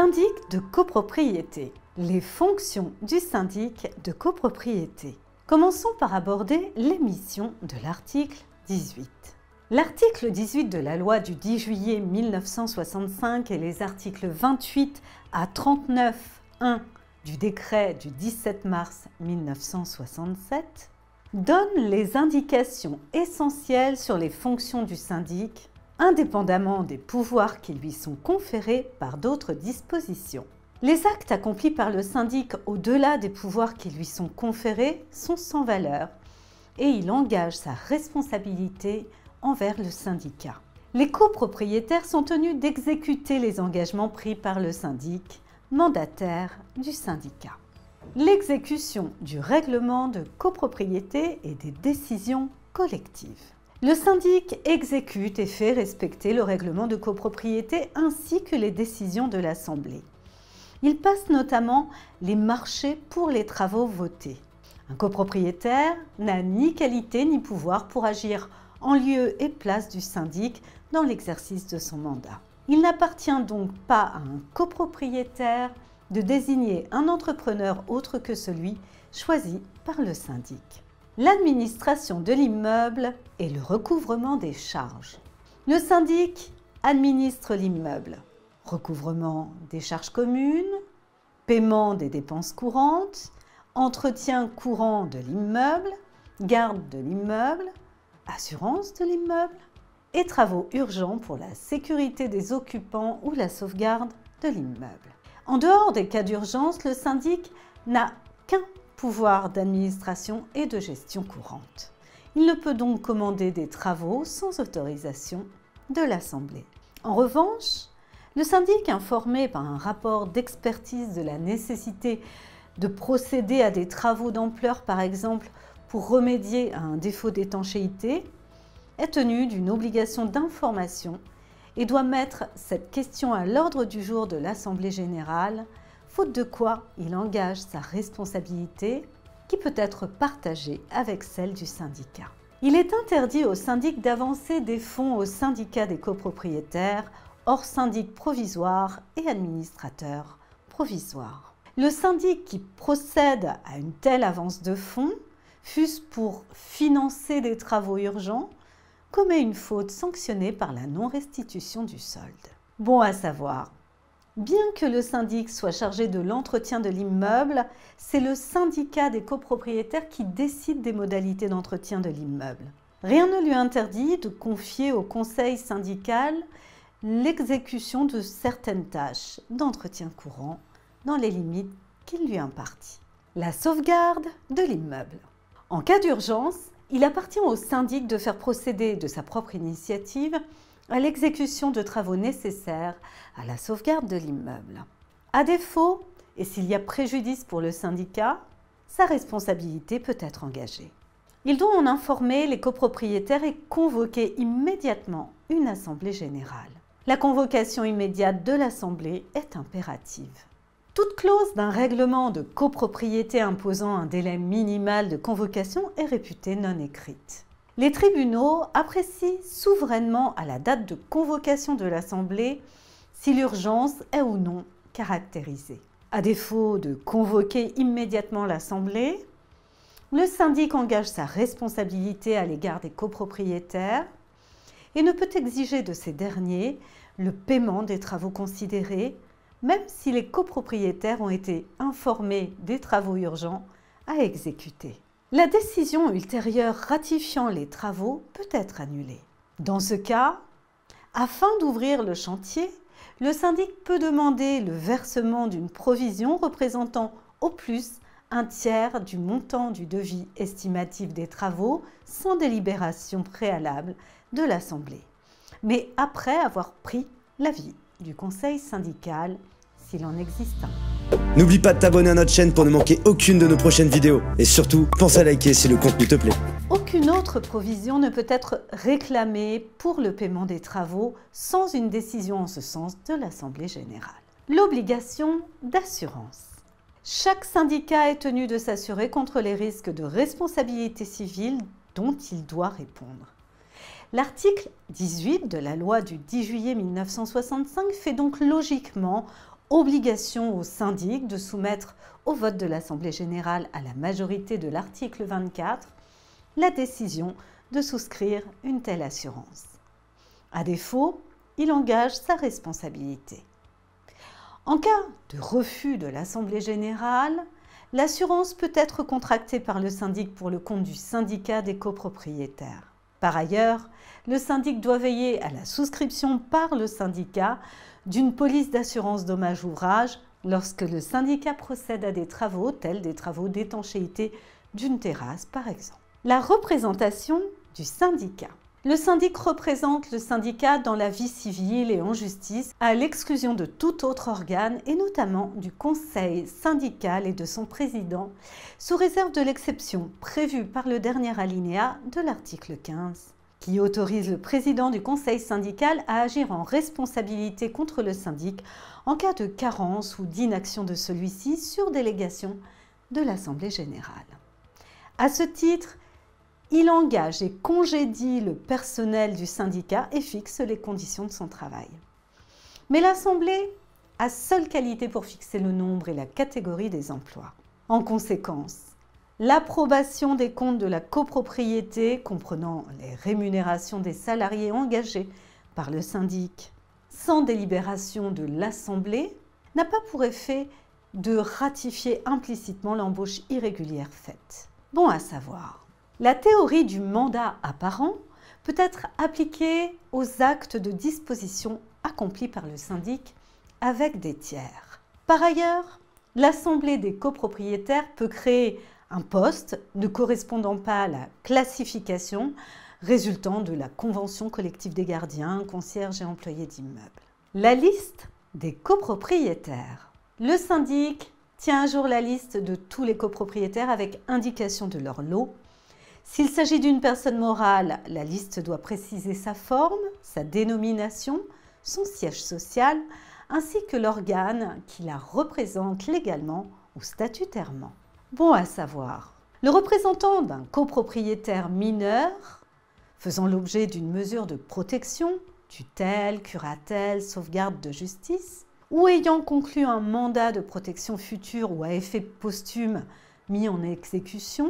Syndic de copropriété. Les fonctions du syndic de copropriété. Commençons par aborder les missions de l'article 18. L'article 18 de la loi du 10 juillet 1965 et les articles 28 à 39.1 du décret du 17 mars 1967 donnent les indications essentielles sur les fonctions du syndic, indépendamment des pouvoirs qui lui sont conférés par d'autres dispositions. Les actes accomplis par le syndic au-delà des pouvoirs qui lui sont conférés sont sans valeur et il engage sa responsabilité envers le syndicat. Les copropriétaires sont tenus d'exécuter les engagements pris par le syndic, mandataire du syndicat. L'exécution du règlement de copropriété et des décisions collectives. Le syndic exécute et fait respecter le règlement de copropriété ainsi que les décisions de l'Assemblée. Il passe notamment les marchés pour les travaux votés. Un copropriétaire n'a ni qualité ni pouvoir pour agir en lieu et place du syndic dans l'exercice de son mandat. Il n'appartient donc pas à un copropriétaire de désigner un entrepreneur autre que celui choisi par le syndic. L'administration de l'immeuble et le recouvrement des charges. Le syndic administre l'immeuble. Recouvrement des charges communes, paiement des dépenses courantes, entretien courant de l'immeuble, garde de l'immeuble, assurance de l'immeuble et travaux urgents pour la sécurité des occupants ou la sauvegarde de l'immeuble. En dehors des cas d'urgence, le syndic n'a qu'un pouvoir d'administration et de gestion courante. Il ne peut donc commander des travaux sans autorisation de l'Assemblée. En revanche, le syndic, informé par un rapport d'expertise de la nécessité de procéder à des travaux d'ampleur, par exemple pour remédier à un défaut d'étanchéité, est tenu d'une obligation d'information et doit mettre cette question à l'ordre du jour de l'Assemblée générale, faute de quoi il engage sa responsabilité qui peut être partagée avec celle du syndicat. Il est interdit au syndic d'avancer des fonds au syndicat des copropriétaires, hors syndic provisoire et administrateur provisoire. Le syndic qui procède à une telle avance de fonds, fût-ce pour financer des travaux urgents, commet une faute sanctionnée par la non-restitution du solde. Bon à savoir, bien que le syndic soit chargé de l'entretien de l'immeuble, c'est le syndicat des copropriétaires qui décide des modalités d'entretien de l'immeuble. Rien ne lui interdit de confier au conseil syndical l'exécution de certaines tâches d'entretien courant dans les limites qu'il lui impartit. La sauvegarde de l'immeuble. En cas d'urgence, il appartient au syndic de faire procéder de sa propre initiative à l'exécution de travaux nécessaires à la sauvegarde de l'immeuble. À défaut, et s'il y a préjudice pour le syndicat, sa responsabilité peut être engagée. Il doit en informer les copropriétaires et convoquer immédiatement une assemblée générale. La convocation immédiate de l'assemblée est impérative. Toute clause d'un règlement de copropriété imposant un délai minimal de convocation est réputée non écrite. Les tribunaux apprécient souverainement à la date de convocation de l'Assemblée si l'urgence est ou non caractérisée. À défaut de convoquer immédiatement l'Assemblée, le syndic engage sa responsabilité à l'égard des copropriétaires et ne peut exiger de ces derniers le paiement des travaux considérés, même si les copropriétaires ont été informés des travaux urgents à exécuter. La décision ultérieure ratifiant les travaux peut être annulée. Dans ce cas, afin d'ouvrir le chantier, le syndic peut demander le versement d'une provision représentant au plus un tiers du montant du devis estimatif des travaux sans délibération préalable de l'Assemblée, mais après avoir pris l'avis du conseil syndical s'il en existe un. N'oublie pas de t'abonner à notre chaîne pour ne manquer aucune de nos prochaines vidéos. Et surtout, pense à liker si le contenu te plaît. Aucune autre provision ne peut être réclamée pour le paiement des travaux sans une décision en ce sens de l'Assemblée générale. L'obligation d'assurance. Chaque syndicat est tenu de s'assurer contre les risques de responsabilité civile dont il doit répondre. L'article 18 de la loi du 10 juillet 1965 fait donc logiquement Obligation au syndic de soumettre au vote de l'Assemblée générale à la majorité de l'article 24 la décision de souscrire une telle assurance. À défaut, il engage sa responsabilité. En cas de refus de l'Assemblée générale, l'assurance peut être contractée par le syndic pour le compte du syndicat des copropriétaires. Par ailleurs, le syndic doit veiller à la souscription par le syndicat d'une police d'assurance dommages-ouvrages lorsque le syndicat procède à des travaux tels des travaux d'étanchéité d'une terrasse par exemple. La représentation du syndicat. Le syndic représente le syndicat dans la vie civile et en justice à l'exclusion de tout autre organe et notamment du conseil syndical et de son président sous réserve de l'exception prévue par le dernier alinéa de l'article 15 qui autorise le président du conseil syndical à agir en responsabilité contre le syndic en cas de carence ou d'inaction de celui-ci sur délégation de l'Assemblée générale. À ce titre, il engage et congédie le personnel du syndicat et fixe les conditions de son travail. Mais l'Assemblée a seule qualité pour fixer le nombre et la catégorie des emplois. En conséquence, l'approbation des comptes de la copropriété, comprenant les rémunérations des salariés engagés par le syndic, sans délibération de l'Assemblée, n'a pas pour effet de ratifier implicitement l'embauche irrégulière faite. Bon à savoir. La théorie du mandat apparent peut être appliquée aux actes de disposition accomplis par le syndic avec des tiers. Par ailleurs, l'Assemblée des copropriétaires peut créer un poste ne correspondant pas à la classification résultant de la convention collective des gardiens, concierges et employés d'immeubles. La liste des copropriétaires. Le syndic tient à jour la liste de tous les copropriétaires avec indication de leur lot. S'il s'agit d'une personne morale, la liste doit préciser sa forme, sa dénomination, son siège social, ainsi que l'organe qui la représente légalement ou statutairement. Bon à savoir, le représentant d'un copropriétaire mineur, faisant l'objet d'une mesure de protection, tutelle, curatelle, sauvegarde de justice, ou ayant conclu un mandat de protection future ou à effet posthume mis en exécution,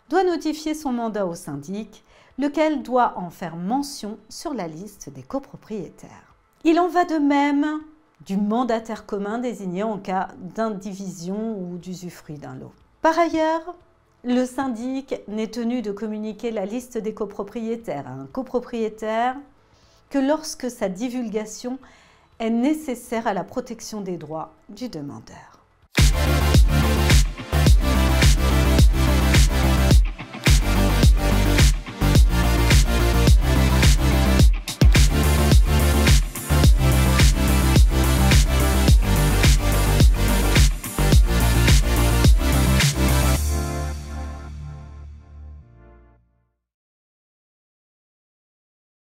doit notifier son mandat au syndic, lequel doit en faire mention sur la liste des copropriétaires. Il en va de même du mandataire commun désigné en cas d'indivision ou d'usufruit d'un lot. Par ailleurs, le syndic n'est tenu de communiquer la liste des copropriétaires à un copropriétaire que lorsque sa divulgation est nécessaire à la protection des droits du demandeur.